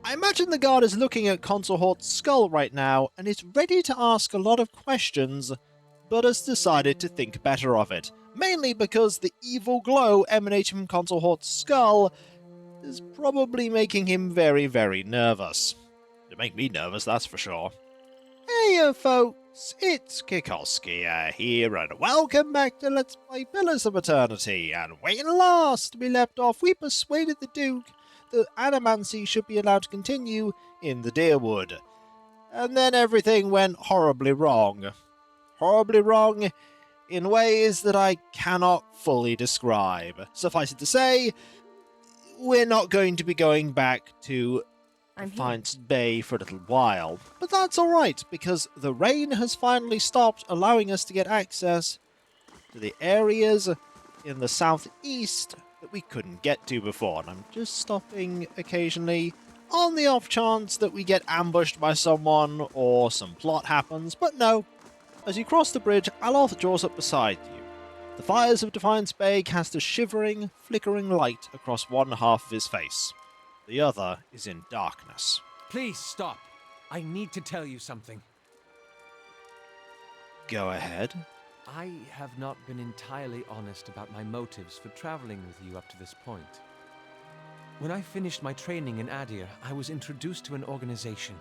I imagine the guard is looking at Consort's skull right now and is ready to ask a lot of questions, but has decided to think better of it, mainly because the evil glow emanating from Consort's skull is probably making him very, very nervous. It'd make me nervous, that's for sure. Hey folks, it's Kikoskia here, and welcome back to Let's Play Pillars of Eternity. And when last we left off, we persuaded the Duke that Animancy should be allowed to continue in the Deerwood. And then everything went horribly wrong. Horribly wrong in ways that I cannot fully describe. Suffice it to say, we're not going to be going back to Defiance Bay for a little while, but that's alright, because the rain has finally stopped, allowing us to get access to the areas in the southeast that we couldn't get to before, and I'm just stopping occasionally on the off chance that we get ambushed by someone or some plot happens, but no. As you cross the bridge, Aloth draws up beside you. The fires of Defiance Bay cast a shivering, flickering light across one half of his face. The other is in darkness. Please stop. I need to tell you something. Go ahead. I have not been entirely honest about my motives for traveling with you up to this point. When I finished my training in Adir, I was introduced to an organization.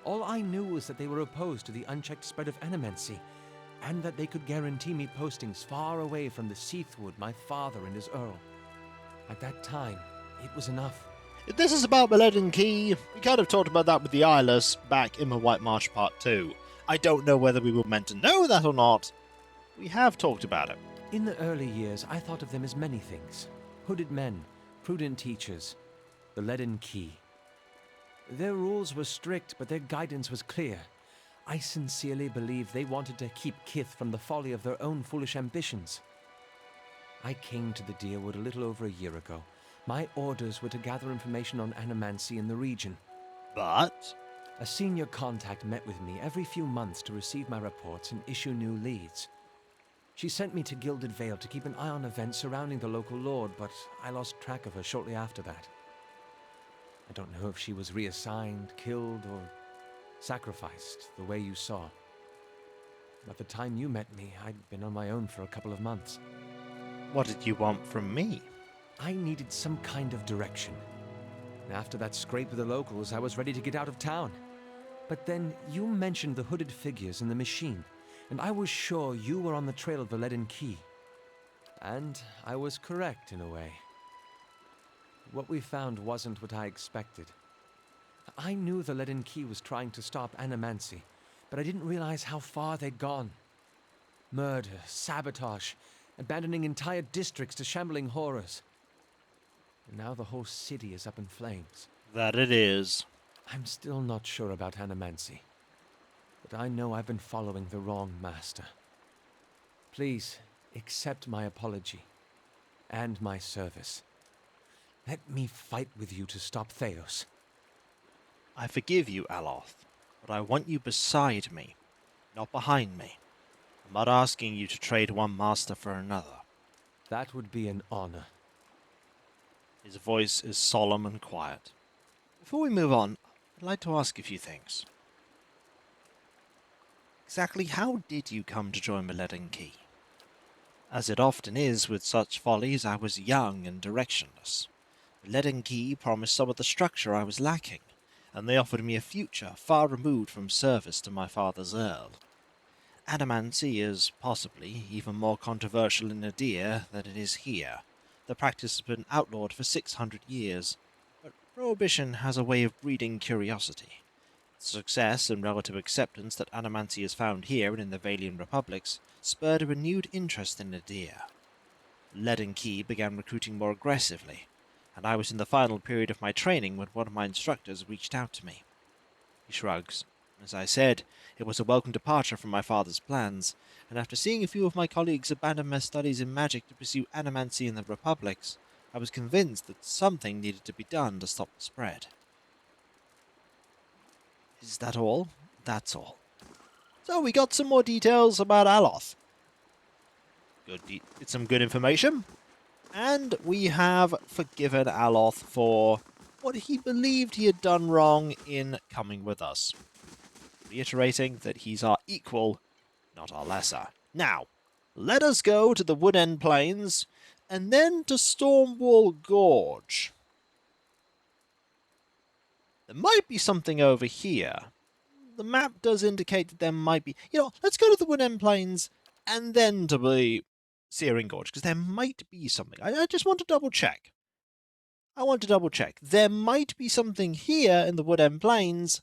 All I knew was that they were opposed to the unchecked spread of animancy, and that they could guarantee me postings far away from the Seathwood my father and his Earl. At that time, it was enough. If this is about Meledan Key, we kind of talked about that with the Eyeless back in the White March Part 2. I don't know whether we were meant to know that or not. We have talked about it. In the early years, I thought of them as many things. Hooded men, prudent teachers, the Leaden Key. Their rules were strict, but their guidance was clear. I sincerely believed they wanted to keep Kith from the folly of their own foolish ambitions. I came to the Deerwood a little over a year ago. My orders were to gather information on animancy in the region. But a senior contact met with me every few months to receive my reports and issue new leads. She sent me to Gilded Vale to keep an eye on events surrounding the local lord, but I lost track of her shortly after that. I don't know if she was reassigned, killed, or sacrificed the way you saw. By the time you met me, I'd been on my own for a couple of months. what did you want from me? I needed some kind of direction. And after that scrape with the locals, I was ready to get out of town. But then you mentioned the hooded figures in the machine, and I was sure you were on the trail of the Leaden Key. And I was correct in a way. What we found wasn't what I expected. I knew the Leaden Key was trying to stop animancy, but I didn't realize how far they'd gone. Murder, sabotage, abandoning entire districts to shambling horrors. And now the whole city is up in flames. That it is. I'm still not sure about animancy, but I know I've been following the wrong master. Please, accept my apology, and my service. Let me fight with you to stop Theos. I forgive you, Aloth, but I want you beside me, not behind me. I'm not asking you to trade one master for another. That would be an honor. His voice is solemn and quiet. Before we move on, I'd like to ask a few things. Exactly how did you come to join Meledan Key? As it often is with such follies, I was young and directionless. Meledan Key promised some of the structure I was lacking, and they offered me a future far removed from service to my father's Earl. Animancy is possibly even more controversial in Adir than it is here. The practice has been outlawed for 600 years, but prohibition has a way of breeding curiosity. The success and relative acceptance that animancy is found here and in the Valian republics spurred a renewed interest in Adir. Leaden Key began recruiting more aggressively, and I was in the final period of my training when one of my instructors reached out to me. He shrugs. As I said, it was a welcome departure from my father's plans, and after seeing a few of my colleagues abandon their studies in magic to pursue animancy in the republics, I was convinced that something needed to be done to stop the spread. Is that all? That's all. So we got some more details about Aloth. It's some good information. And we have forgiven Aloth for what he believed he had done wrong in coming with us, reiterating that he's our equal, not our lesser. Now, let us go to the Woodend Plains, and then to Stormwall Gorge. There might be something over here. The map does indicate that there might be... let's go to the Woodend Plains, and then to the Searing Gorge, because there might be something. I just want to double-check. There might be something here in the Woodend Plains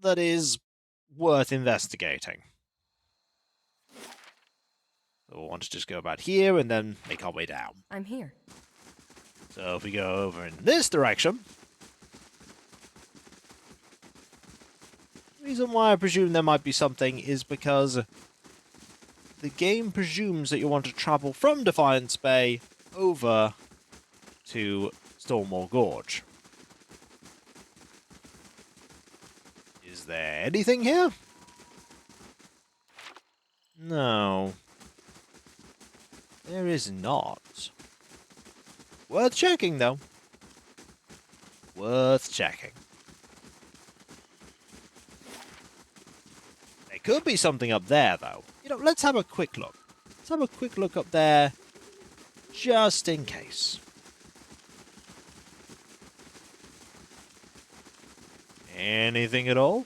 that is worth investigating. So we'll want to just go about here and then make our way down. I'm here. So if we go over in this direction... The reason why I presume there might be something is because the game presumes that you want to travel from Defiance Bay over to Stormwall Gorge. Is there anything here? No. There is not. Worth checking, though. Worth checking. There could be something up there, though. Let's have a quick look. Let's have a quick look up there, just in case. Anything at all?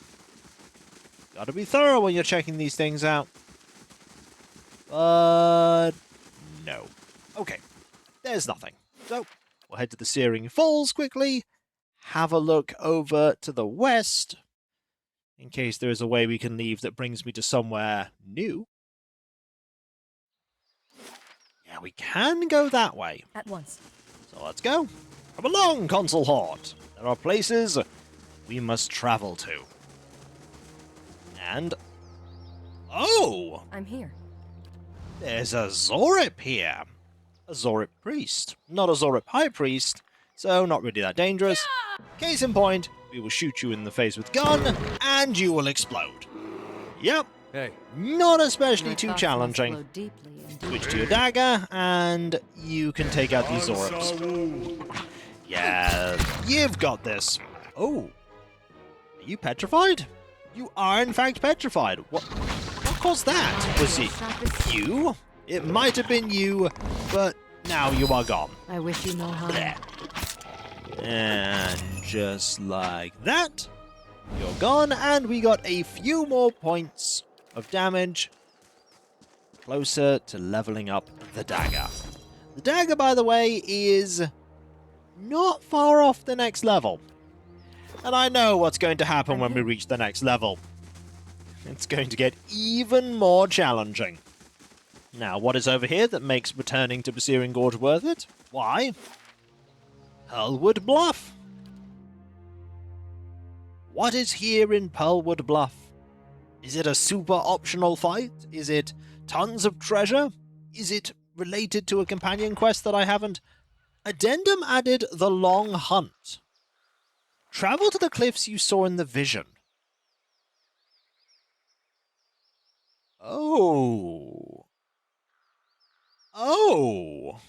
Gotta be thorough when you're checking these things out. But... no. Okay. There's nothing. So, we'll head to the Searing Falls quickly. Have a look over to the west. In case there is a way we can leave that brings me to somewhere new. Yeah, we can go that way. At once. So let's go. Come along, Consul Hort. There are places we must travel to. And... oh! I'm here. There's a Zorip here. A Zorip priest. Not a Zorip high priest, so not really that dangerous. Case in point, we will shoot you in the face with gun, and you will explode. Yep. Hey. Not especially My too thoughts challenging. must flow deeply and deeply. Switch to your dagger, and you can take out these Zorips. Yeah, you've got this. Oh. Are you petrified? You are in fact petrified. What caused that? Was it you? It might have been you, but now you are gone. I wish you no harm. There. And just like that, you're gone, and we got a few more points of damage. Closer to leveling up the dagger. The dagger, by the way, is not far off the next level. And I know what's going to happen when we reach the next level. It's going to get even more challenging. Now, what is over here that makes returning to Searing Gorge worth it? Why? Pearlwood Bluff. What is here in Pearlwood Bluff? Is it a super optional fight? Is it tons of treasure? Is it related to a companion quest that I haven't? Addendum added the Long Hunt. Travel to the cliffs you saw in the vision. Oh. Oh.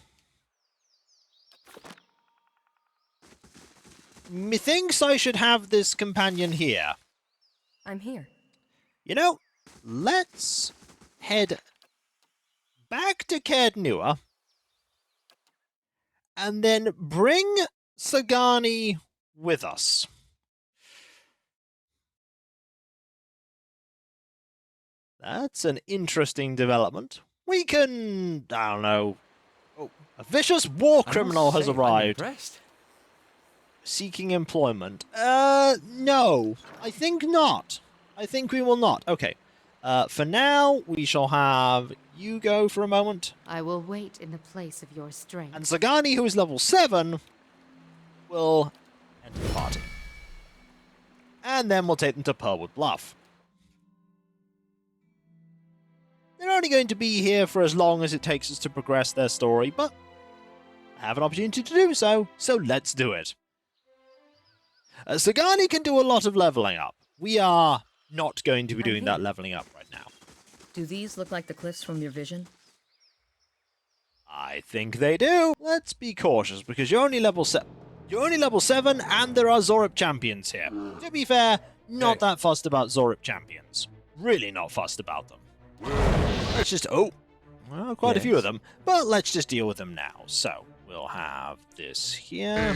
Methinks I should have this companion here. I'm here. Let's head back to Caird Nua and then bring Sagani with us. That's an interesting development. We can... I don't know. Oh, a vicious war criminal has arrived. Seeking employment. No. I think not. I think we will not. Okay. For now, we shall have you go for a moment. I will wait in the place of your strength. And Sagani, who is level 7, will enter the party. And then we'll take them to Pearlwood Bluff. They're only going to be here for as long as it takes us to progress their story, but I have an opportunity to do so let's do it. Sagani can do a lot of leveling up. We are not going to be doing that leveling up right now. Do these look like the cliffs from your vision? I think they do. Let's be cautious, because you're only level 7. You're only level 7, and there are Zorup champions here. To be fair, not that fussed about Zorup champions. Really not fussed about them. Let's just... Oh! Well, quite a few of them. But let's just deal with them now. So, we'll have this here.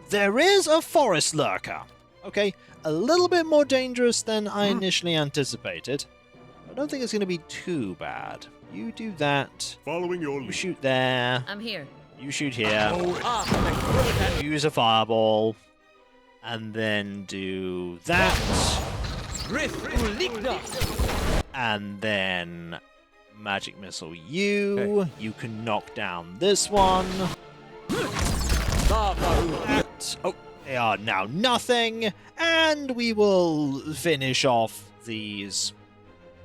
There is a forest lurker. Okay, a little bit more dangerous than I initially anticipated. I don't think it's going to be too bad. You do that. Following your You lead. shoot there. I'm here. You shoot here. Use a fireball. And then do that. And then magic missile you. Hey. You can knock down this one. That. Oh, they are now nothing. And we will finish off these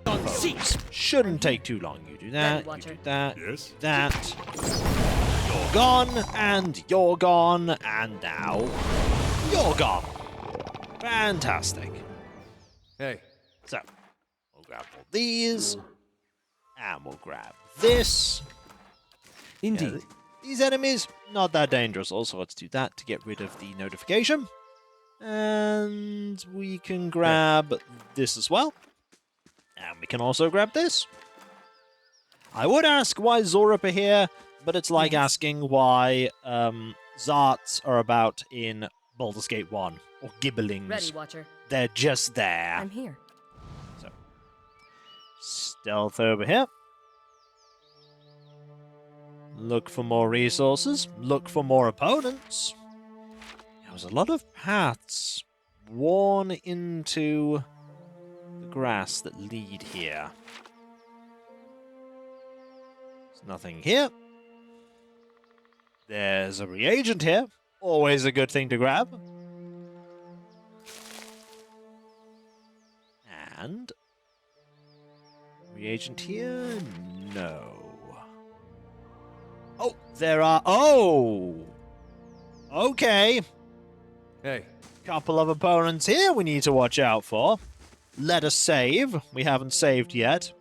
foes. Shouldn't take too long. You do that. You do that. Yes. That. You're gone. And you're gone. And now you're gone. Fantastic. Hey. So, we'll grab all these. And we'll grab this. Indeed. Yeah, these enemies, not that dangerous. Also, let's do that to get rid of the notification. And we can grab this as well. And we can also grab this. I would ask why Zorup are here, but it's like asking why Zarts are about in Baldur's Gate 1. Or Gibblings. Ready, Watcher. They're just there. I'm here. So, stealth over here. Look for more resources. Look for more opponents. There's a lot of paths worn into the grass that lead here. There's nothing here. There's a reagent here. Always a good thing to grab. And reagent here? No. Oh, there are... Oh! Okay. Hey. Couple of opponents here we need to watch out for. Let us save. We haven't saved yet.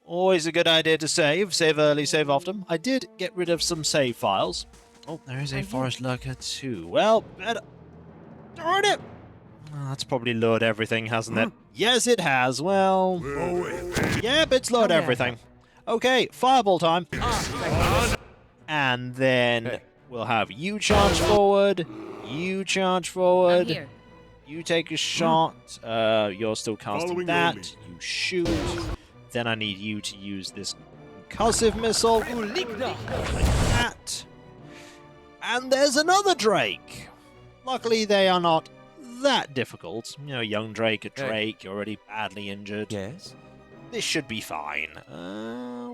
Always a good idea to save. Save early, save often. I did get rid of some save files. Oh, there is a forest lurker too. Well, better... Darn it! Oh, that's probably lured everything, hasn't it? Yes, it has. Well... Yep, it's lured everything. Okay, fireball time. And then we'll have you charge forward. You charge I'm forward. here. You take a shot. You're still casting Following your that. lead. You shoot. Then I need you to use this concussive missile. Like that. And there's another Drake. Luckily, they are not that difficult. You know, young Drake, a Drake, you're already badly injured. Yes. This should be fine.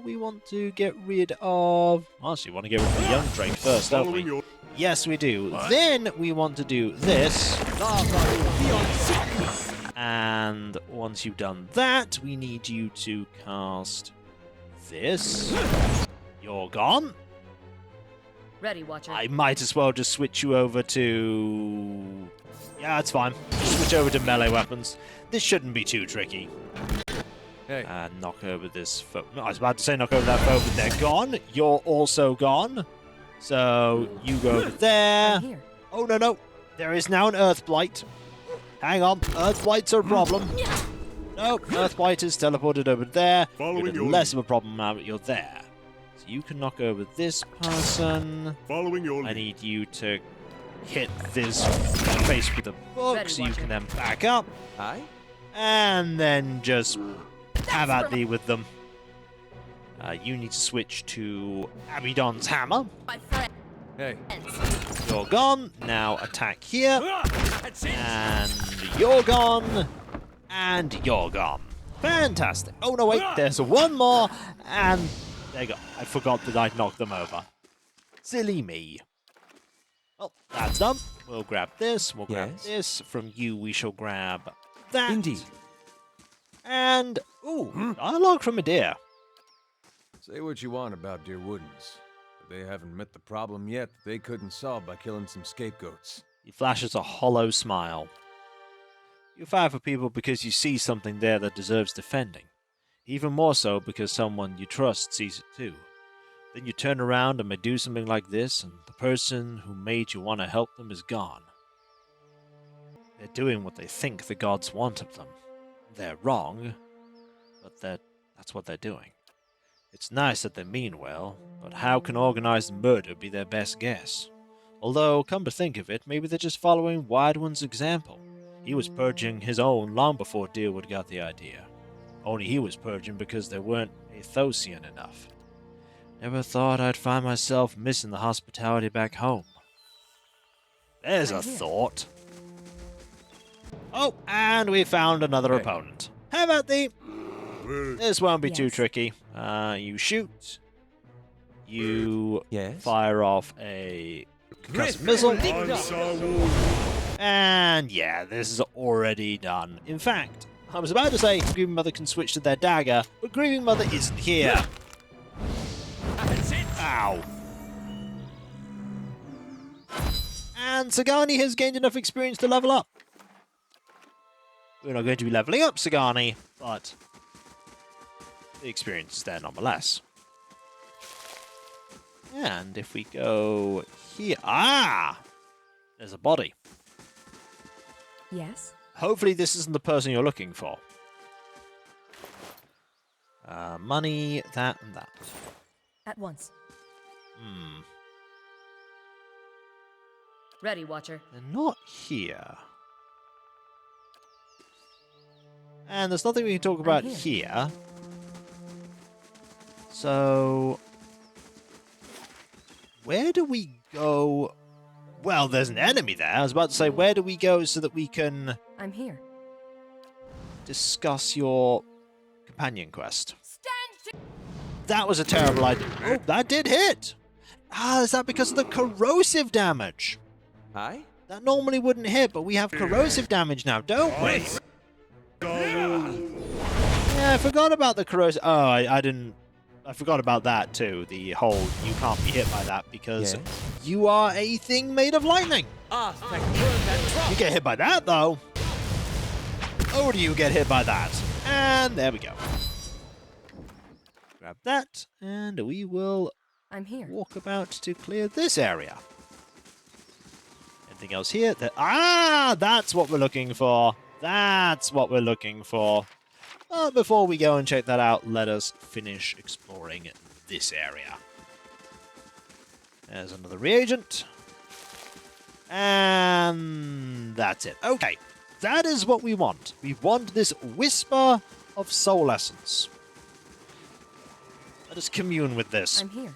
We want to get rid of... Actually, we want to get rid of the young Drake first, don't Following we? your Yes, we do. Then we want to do this. And once you've done that, we need you to cast this. You're gone. Ready, Watcher. I might as well just switch you over to... Yeah, it's fine. Just switch over to melee weapons. This shouldn't be too tricky. Hey. Knock over this foe. No, I was about to say knock over that foe, but they're gone. You're also gone. So you go over there. I'm here. Oh, no, no. There is now an Earth Blight. Hang on. Earth Blights are a problem. No, Earth Blight is teleported over there. Following You're your less of a problem now that you're there. So you can knock over this person. following your I lead. need you to hit this face with a book Ready, so you Watcher. can then back up. Aye? And then just have at thee with them. You need to switch to Abaddon's hammer. My friend. Hey. You're gone. Now attack here. That's it. And you're gone. And you're gone. Fantastic. Oh, no, wait. There's one more. And there you go. I forgot that I'd knocked them over. Silly me. Well, that's done. We'll grab this. We'll grab Yes? this. From you, we shall grab that. Indeed. And, ooh, dialogue from a deer. Say what you want about Dear Woodens, but they haven't met the problem yet that they couldn't solve by killing some scapegoats. He flashes a hollow smile. You fight for people because you see something there that deserves defending. Even more so because someone you trust sees it too. Then you turn around and may do something like this, and the person who made you want to help them is gone. They're doing what they think the gods want of them. They're wrong, but that's what they're doing. It's nice that they mean well, but how can organized murder be their best guess? Although, come to think of it, maybe they're just following Wide One's example. He was purging his own long before Deerwood got the idea. Only he was purging because they weren't Athosian enough. Never thought I'd find myself missing the hospitality back home. There's a thought. Oh, and we found another opponent. How about the... This won't be too tricky. You shoot. You fire off a concussive missile. And yeah, this is already done. In fact, I was about to say Grieving Mother can switch to their dagger, but Grieving Mother isn't here. Ow. And Sagani has gained enough experience to level up. We're not going to be leveling up Sagani, but the experience is there nonetheless. And if we go here... There's a body. Yes? Hopefully this isn't the person you're looking for. Money, that, and that. At once. Hmm. Ready, Watcher. They're not here. And there's nothing we can talk about here. So... where do we go? Well, there's an enemy there. I was about to say, where do we go so that we can... I'm here. discuss your companion quest? That was a terrible idea. Oh, that did hit! Is that because of the corrosive damage? Hi? That normally wouldn't hit, but we have corrosive damage now, don't we? Yeah, I forgot about the corrosive... Oh, I didn't... I forgot about that too. The whole you can't be hit by that because you are a thing made of lightning. You get hit by that though. Or do you get hit by that? And there we go. Grab that, and we will walk about to clear this area. Anything else here? That's what we're looking for. That's what we're looking for. But before we go and check that out, let us finish exploring this area. There's another reagent. And that's it. Okay, that is what we want. We want this whisper of soul essence. Let us commune with this. I'm here.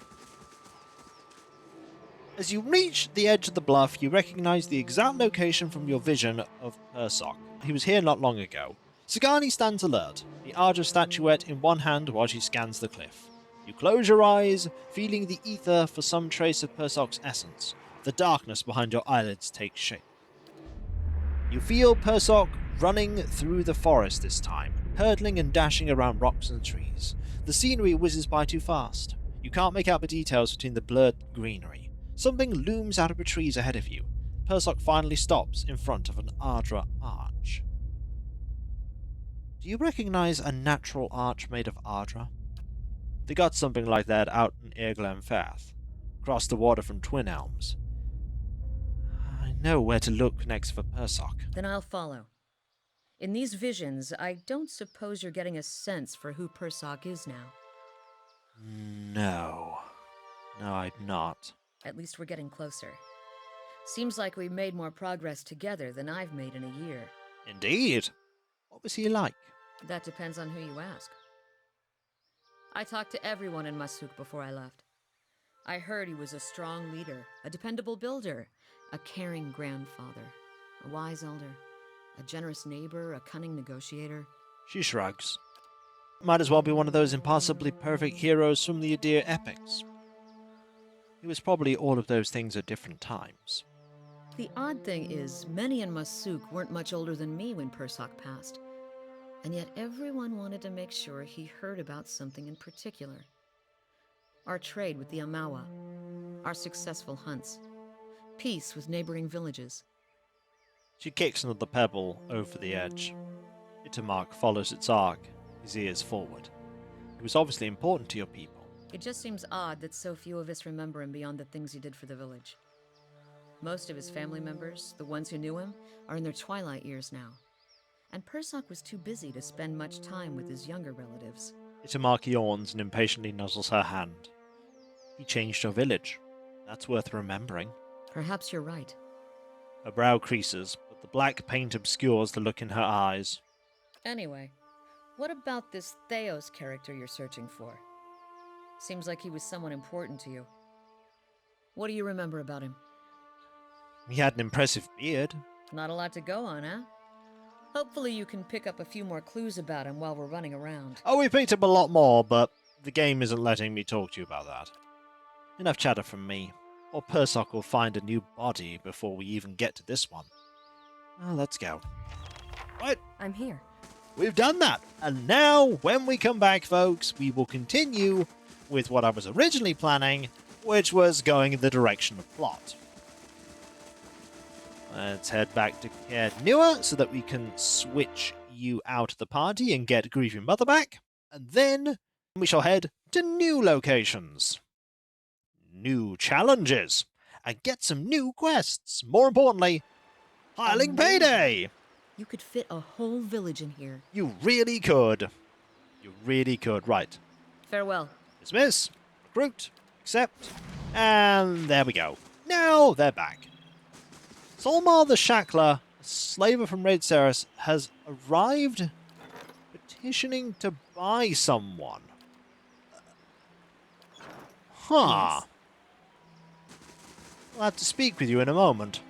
As you reach the edge of the bluff, you recognize the exact location from your vision of Persok. He was here not long ago. Sagani stands alert, the Ardra statuette in one hand while she scans the cliff. You close your eyes, feeling the ether for some trace of Persok's essence. The darkness behind your eyelids takes shape. You feel Persok running through the forest this time, hurtling and dashing around rocks and trees. The scenery whizzes by too fast. You can't make out the details between the blurred greenery. Something looms out of the trees ahead of you. Persok finally stops in front of an Ardra arch. Do you recognize a natural arch made of Ardra? They got something like that out in Airglen Firth, across the water from Twin Elms. I know where to look next for Persok. Then I'll follow. In these visions, I don't suppose you're getting a sense for who Persok is now. No, I'm not. At least we're getting closer. Seems like we made more progress together than I've made in a year. Indeed. What was he like? That depends on who you ask. I talked to everyone in Masuk before I left. I heard he was a strong leader, a dependable builder, a caring grandfather, a wise elder, a generous neighbor, a cunning negotiator. She shrugs. Might as well be one of those impossibly perfect heroes from the Adir epics. He was probably all of those things at different times. The odd thing is, many in Masuk weren't much older than me when Persok passed. And yet everyone wanted to make sure he heard about something in particular. Our trade with the Amawa, our successful hunts, peace with neighboring villages. She kicks another pebble over the edge. Itamark follows its arc, his ears forward. It was obviously important to your people. It just seems odd that so few of us remember him beyond the things he did for the village. Most of his family members, the ones who knew him, are in their twilight years now. And Persock was too busy to spend much time with his younger relatives. Itamaki yawns and impatiently nuzzles her hand. He changed your village. That's worth remembering. Perhaps you're right. Her brow creases, but the black paint obscures the look in her eyes. Anyway, what about this Theos character you're searching for? Seems like he was someone important to you. What do you remember about him? He had an impressive beard. Not a lot to go on, huh? Hopefully you can pick up a few more clues about him while we're running around. Oh, we picked up a lot more, but the game isn't letting me talk to you about that. Enough chatter from me, or Persock will find a new body before we even get to this one. Now let's go. Right, I'm here. we've done that. And now, when we come back, folks, we will continue with what I was originally planning, which was going in the direction of plot. Let's head back to Caird Newer so that we can switch you out of the party and get Grieving Mother back. And then we shall head to new locations, new challenges, and get some new quests. More importantly, Hireling Amazing. Payday! You could fit a whole village in here. You really could. You really could. Right. Farewell. Dismiss, recruit, accept, and there we go. Now they're back. Solmar the Shackler, a slaver from Raid Ceres, has arrived petitioning to buy someone. Huh. Yes. I'll have to speak with you in a moment.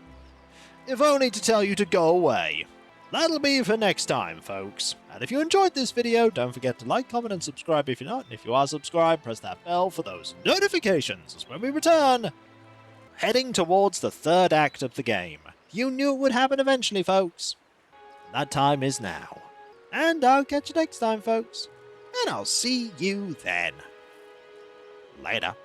If only to tell you to go away. That'll be for next time, folks. And if you enjoyed this video, don't forget to like, comment, and subscribe if you're not. And if you are subscribed, press that bell for those notifications, as when we return, heading towards the third act of the game. You knew it would happen eventually, folks. And that time is now. And I'll catch you next time, folks. And I'll see you then. Later.